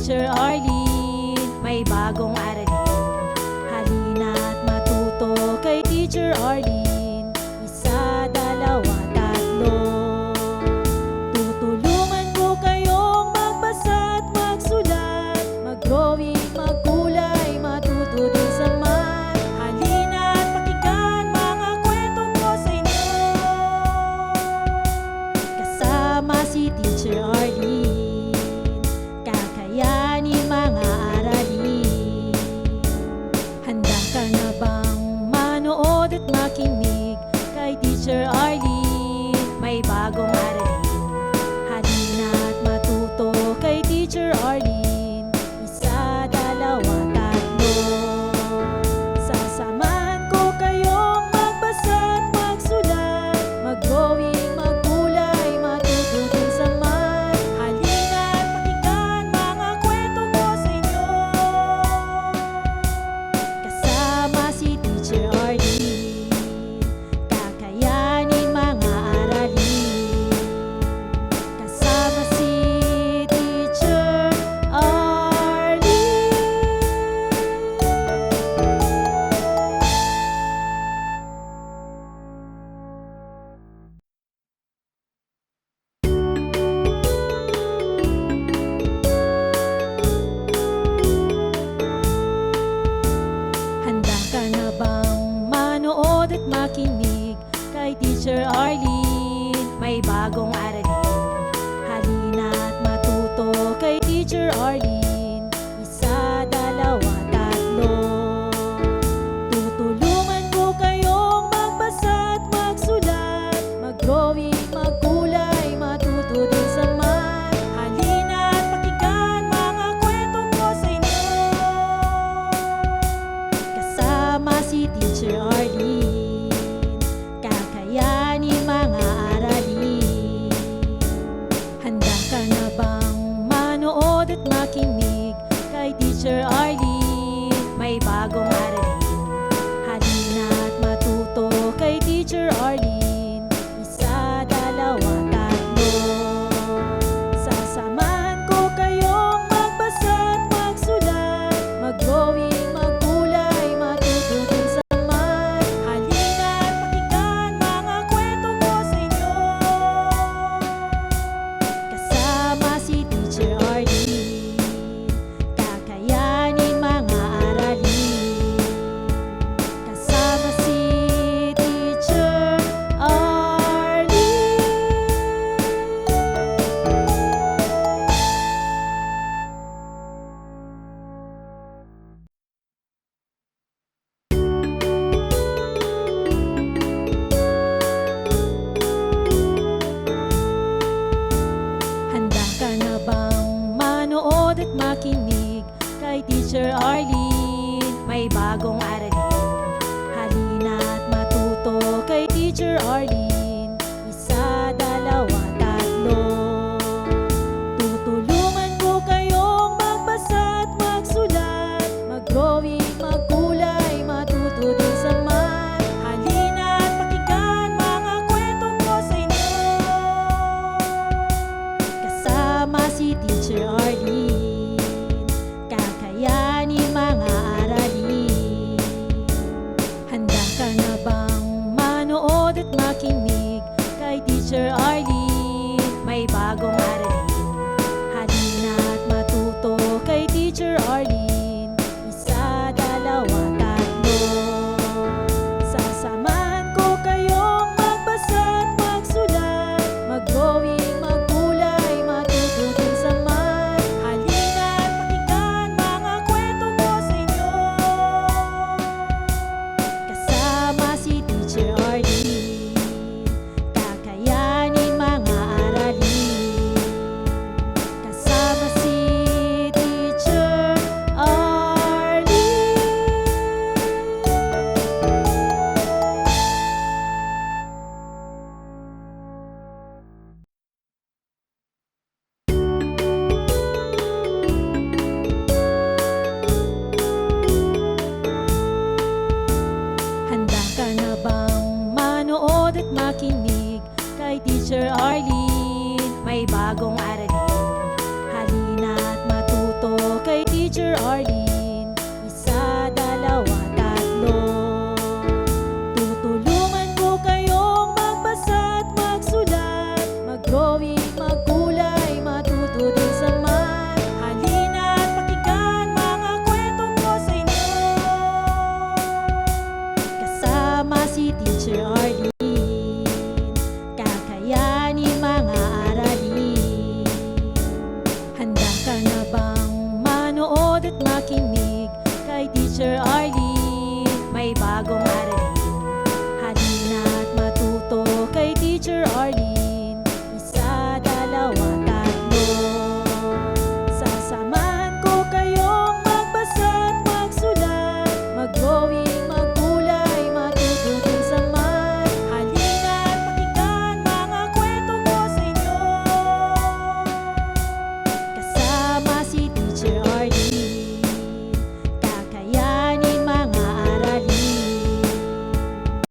Teacher Arlene, may bagong aralin. Halina't matuto kay Teacher Arlene. Isa, dalawa, tatlo. Tutulungan ko kayong magbasa at magsulat, mag-drawing, magkulay, matuto din sa math. Halina't pakinggan mga kwento ko sa inyo. Kasama si Teacher Arlene, kakayanin mga aralin. Handa ka na bang manood at makinig kay Teacher Arlene? May bagong aralin. Halina't matuto kay Teacher Arlene. Isa, dalawa, tatlo. Sasamahan ko kayong magbasa at magsulat, mag-drawing, magkulay, matuto din sa math. Halina't pakinggan mga kwento ko sa inyo. Kasama si Teacher Arlene, kakayanin mga aralin. Kasama si Teacher Arlene. Handa ka na bang manood at makinig kay Teacher Arlene? May bagong aralin. Halina't matuto kay Teacher Arlene. Isa, dalawa, tatlo. Tutulungan ko kayong magbasa at magsulat, mag-drawing, magkulay, matuto din sa math. Halina't pakinggan mga kwento ko sa inyo. Kasama si Teacher Arlene, kakayanin mga aralin. Handa ka na bang manood at makinig kay Teacher Arlene? May bagong aralin. Halina't matuto kay Teacher Arlene. Isa, dalawa, tatlo. Sasamahan ko kayong magbasa at magsulat, mag-drawing, magkulay, matuto din sa math. Halina't pakinggan mga kwento ko sa inyo. Kasama si Teacher Arlene, kakayanin mga aralin. Kasama si Teacher Arlene. Handa ka na bang manood at makinig kay Teacher Arlene?